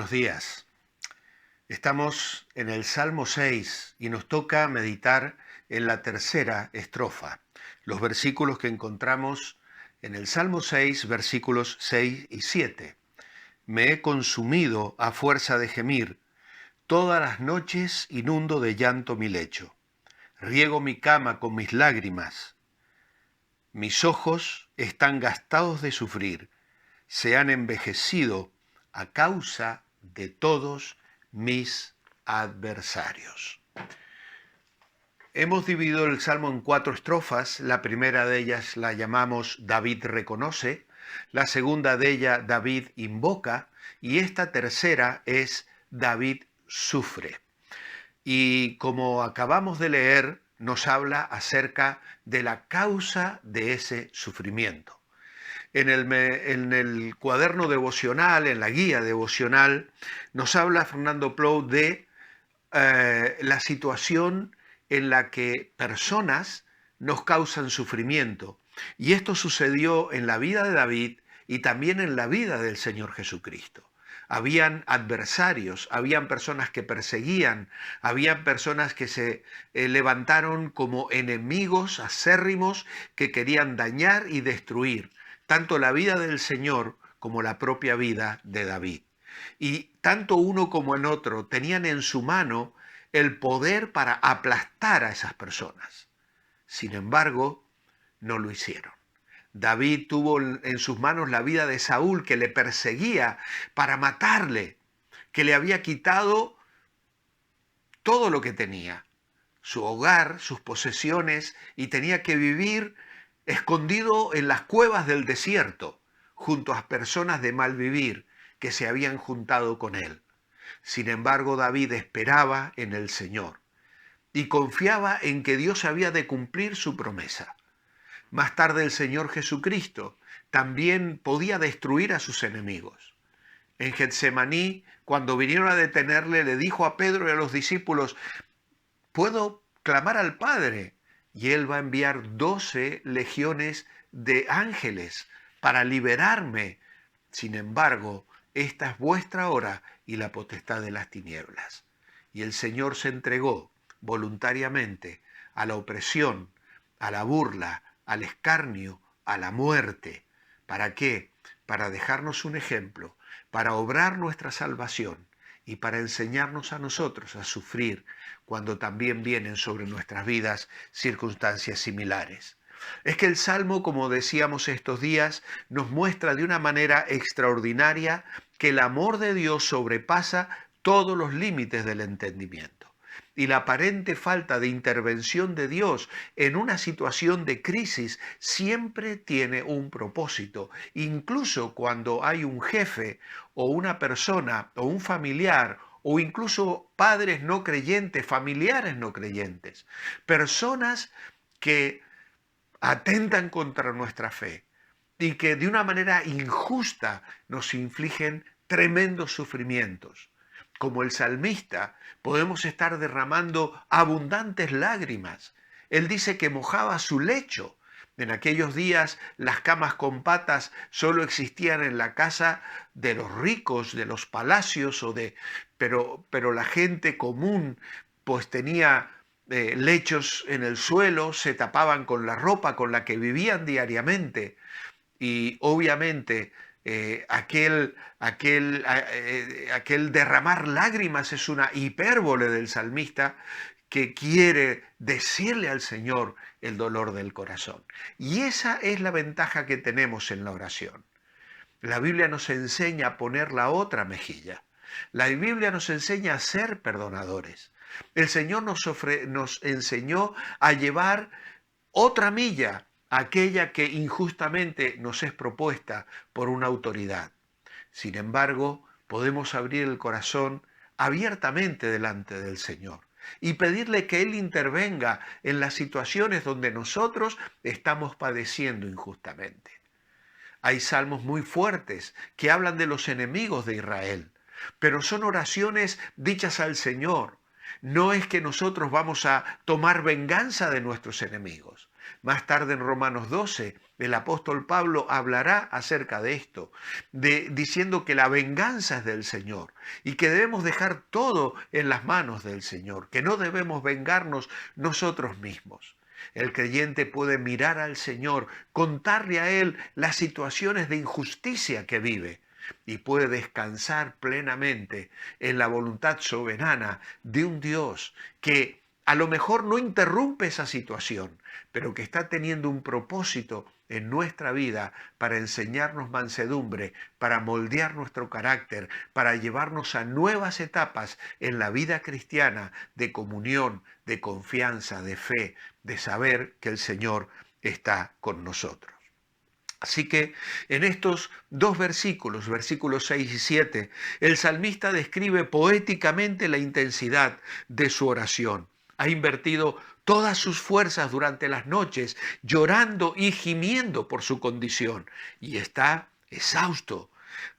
Buenos días. Estamos en el Salmo 6 y nos toca meditar en la tercera estrofa, los versículos que encontramos en el Salmo 6, versículos 6 y 7. Me he consumido a fuerza de gemir, todas las noches inundo de llanto mi lecho. Riego mi cama con mis lágrimas. Mis ojos están gastados de sufrir, se han envejecido a causa de todos mis adversarios. Hemos dividido el Salmo en 4 estrofas. La primera de ellas la llamamos David reconoce, la segunda de ella David invoca y esta tercera es David sufre. Y como acabamos de leer, nos habla acerca de la causa de ese sufrimiento. En el cuaderno devocional, en la guía devocional, nos habla Fernando Plou de la situación en la que personas nos causan sufrimiento. Y esto sucedió en la vida de David y también en la vida del Señor Jesucristo. Habían adversarios, habían personas que perseguían, habían personas que se levantaron como enemigos acérrimos que querían dañar y destruir tanto la vida del Señor como la propia vida de David. Y tanto uno como el otro tenían en su mano el poder para aplastar a esas personas. Sin embargo, no lo hicieron. David tuvo en sus manos la vida de Saúl, que le perseguía para matarle, que le había quitado todo lo que tenía, su hogar, sus posesiones, y tenía que vivir escondido en las cuevas del desierto, junto a personas de mal vivir que se habían juntado con él. Sin embargo, David esperaba en el Señor y confiaba en que Dios había de cumplir su promesa. Más tarde el Señor Jesucristo también podía destruir a sus enemigos. En Getsemaní, cuando vinieron a detenerle, le dijo a Pedro y a los discípulos: «¿Puedo clamar al Padre?» Y Él va a enviar 12 legiones de ángeles para liberarme. Sin embargo, esta es vuestra hora y la potestad de las tinieblas. Y el Señor se entregó voluntariamente a la opresión, a la burla, al escarnio, a la muerte. ¿Para qué? Para dejarnos un ejemplo, para obrar nuestra salvación y para enseñarnos a nosotros a sufrir cuando también vienen sobre nuestras vidas circunstancias similares. Es que el Salmo, como decíamos estos días, nos muestra de una manera extraordinaria que el amor de Dios sobrepasa todos los límites del entendimiento. Y la aparente falta de intervención de Dios en una situación de crisis siempre tiene un propósito. Incluso cuando hay un jefe o una persona o un familiar o incluso padres no creyentes, familiares no creyentes, personas que atentan contra nuestra fe y que de una manera injusta nos infligen tremendos sufrimientos. Como el salmista, podemos estar derramando abundantes lágrimas. Él dice que mojaba su lecho. En aquellos días las camas con patas solo existían en la casa de los ricos, de los palacios, pero la gente común pues tenía lechos en el suelo, se tapaban con la ropa con la que vivían diariamente. Y obviamente aquel derramar lágrimas es una hipérbole del salmista que quiere decirle al Señor el dolor del corazón. Y esa es la ventaja que tenemos en la oración. La Biblia nos enseña a poner la otra mejilla. La Biblia nos enseña a ser perdonadores. El Señor nos enseñó a llevar otra milla, aquella que injustamente nos es propuesta por una autoridad. Sin embargo, podemos abrir el corazón abiertamente delante del Señor y pedirle que Él intervenga en las situaciones donde nosotros estamos padeciendo injustamente. Hay salmos muy fuertes que hablan de los enemigos de Israel, pero son oraciones dichas al Señor. No es que nosotros vamos a tomar venganza de nuestros enemigos. Más tarde en Romanos 12, el apóstol Pablo hablará acerca de esto, diciendo que la venganza es del Señor y que debemos dejar todo en las manos del Señor, que no debemos vengarnos nosotros mismos. El creyente puede mirar al Señor, contarle a Él las situaciones de injusticia que vive y puede descansar plenamente en la voluntad soberana de un Dios que a lo mejor no interrumpe esa situación, pero que está teniendo un propósito en nuestra vida para enseñarnos mansedumbre, para moldear nuestro carácter, para llevarnos a nuevas etapas en la vida cristiana de comunión, de confianza, de fe, de saber que el Señor está con nosotros. Así que en estos dos versículos, versículos 6 y 7, el salmista describe poéticamente la intensidad de su oración. Ha invertido todas sus fuerzas durante las noches, llorando y gimiendo por su condición, y está exhausto.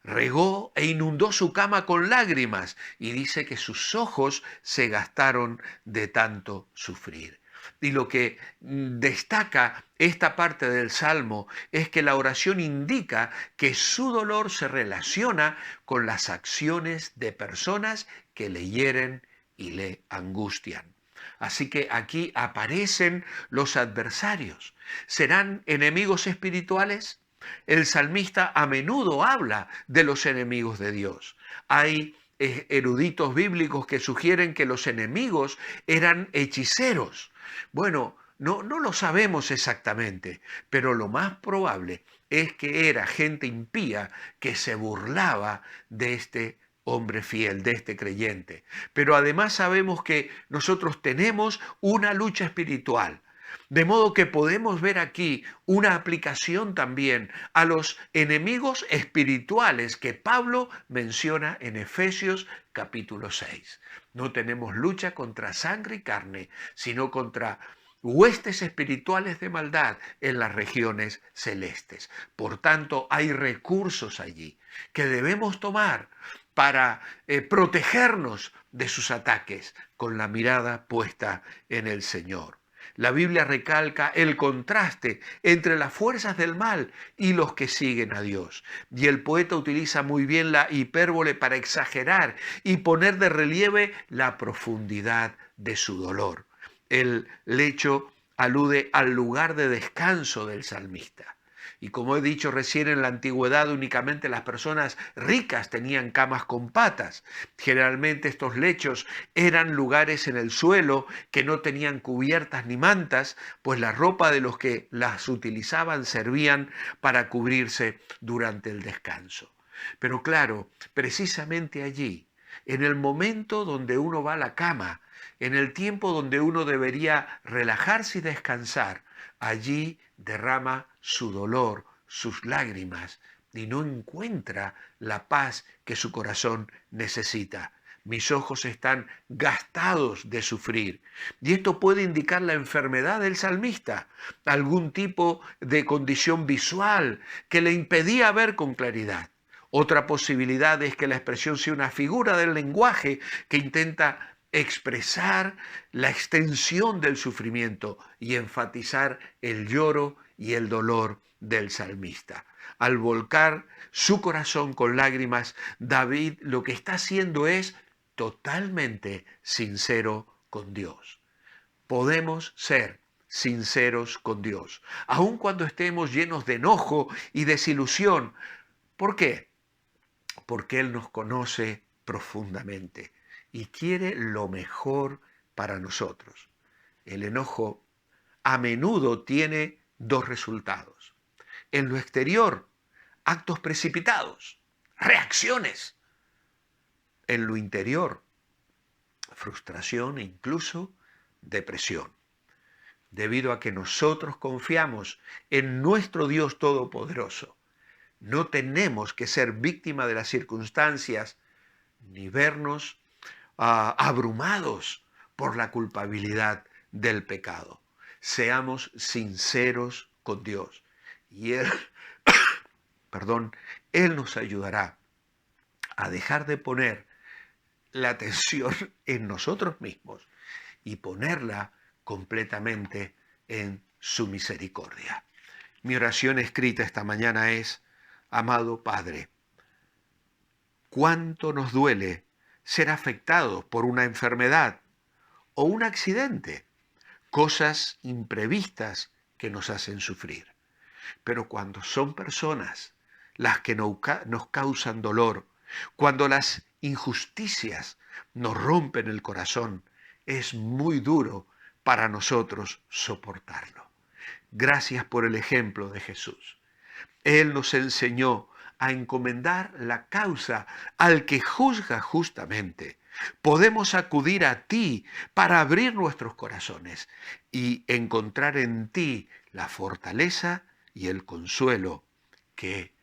Regó e inundó su cama con lágrimas, y dice que sus ojos se gastaron de tanto sufrir. Y lo que destaca esta parte del Salmo es que la oración indica que su dolor se relaciona con las acciones de personas que le hieren y le angustian. Así que aquí aparecen los adversarios. ¿Serán enemigos espirituales? El salmista a menudo habla de los enemigos de Dios. Hay eruditos bíblicos que sugieren que los enemigos eran hechiceros. Bueno, no lo sabemos exactamente, pero lo más probable es que era gente impía que se burlaba de este hombre fiel, de este creyente. Pero además sabemos que nosotros tenemos una lucha espiritual. De modo que podemos ver aquí una aplicación también a los enemigos espirituales que Pablo menciona en Efesios capítulo 6. No tenemos lucha contra sangre y carne, sino contra huestes espirituales de maldad en las regiones celestes. Por tanto, hay recursos allí que debemos tomar para protegernos de sus ataques con la mirada puesta en el Señor. La Biblia recalca el contraste entre las fuerzas del mal y los que siguen a Dios. Y el poeta utiliza muy bien la hipérbole para exagerar y poner de relieve la profundidad de su dolor. El lecho alude al lugar de descanso del salmista. Y como he dicho recién, en la antigüedad únicamente las personas ricas tenían camas con patas. Generalmente estos lechos eran lugares en el suelo que no tenían cubiertas ni mantas, pues la ropa de los que las utilizaban servían para cubrirse durante el descanso. Pero claro, precisamente allí, en el momento donde uno va a la cama, en el tiempo donde uno debería relajarse y descansar, allí derrama su dolor, sus lágrimas, y no encuentra la paz que su corazón necesita. Mis ojos están gastados de sufrir. Y esto puede indicar la enfermedad del salmista, algún tipo de condición visual que le impedía ver con claridad. Otra posibilidad es que la expresión sea una figura del lenguaje que intenta expresar la extensión del sufrimiento y enfatizar el lloro y el dolor del salmista. Al volcar su corazón con lágrimas, David lo que está haciendo es totalmente sincero con Dios. Podemos ser sinceros con Dios, aun cuando estemos llenos de enojo y desilusión. ¿Por qué? Porque Él nos conoce profundamente y quiere lo mejor para nosotros. El enojo a menudo tiene dos resultados. En lo exterior, actos precipitados, reacciones. En lo interior, frustración e incluso depresión. Debido a que nosotros confiamos en nuestro Dios Todopoderoso, no tenemos que ser víctima de las circunstancias ni vernos abrumados por la culpabilidad del pecado. Seamos sinceros con Dios y Él nos ayudará a dejar de poner la atención en nosotros mismos y ponerla completamente en su misericordia. Mi oración escrita esta mañana es: amado Padre, cuánto nos duele ser afectados por una enfermedad o un accidente, cosas imprevistas que nos hacen sufrir. Pero cuando son personas las que nos causan dolor, cuando las injusticias nos rompen el corazón, es muy duro para nosotros soportarlo. Gracias por el ejemplo de Jesús. Él nos enseñó a encomendar la causa al que juzga justamente. Podemos acudir a ti para abrir nuestros corazones y encontrar en ti la fortaleza y el consuelo que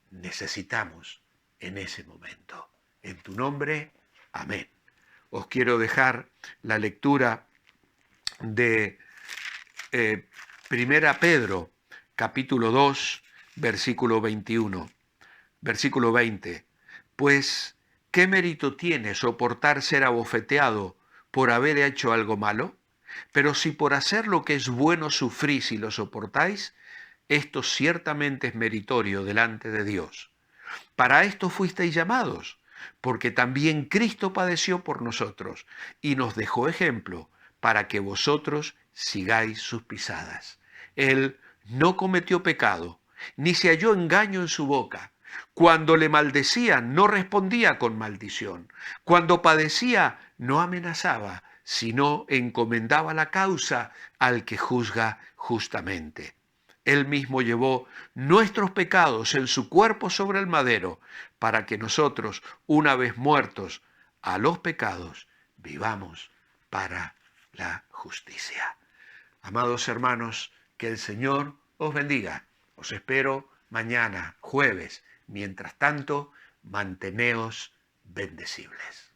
necesitamos en ese momento. En tu nombre, amén. Os quiero dejar la lectura de Primera Pedro, capítulo 2, versículo 21, versículo 20. Pues, ¿qué mérito tiene soportar ser abofeteado por haber hecho algo malo? Pero si por hacer lo que es bueno sufrís y lo soportáis, esto ciertamente es meritorio delante de Dios. Para esto fuisteis llamados, porque también Cristo padeció por nosotros y nos dejó ejemplo para que vosotros sigáis sus pisadas. Él no cometió pecado, ni se halló engaño en su boca. Cuando le maldecían, no respondía con maldición. Cuando padecía, no amenazaba, sino encomendaba la causa al que juzga justamente. Él mismo llevó nuestros pecados en su cuerpo sobre el madero, para que nosotros, una vez muertos a los pecados, vivamos para la justicia. Amados hermanos, que el Señor os bendiga. Os espero mañana, jueves. Mientras tanto, manteneos bendecibles.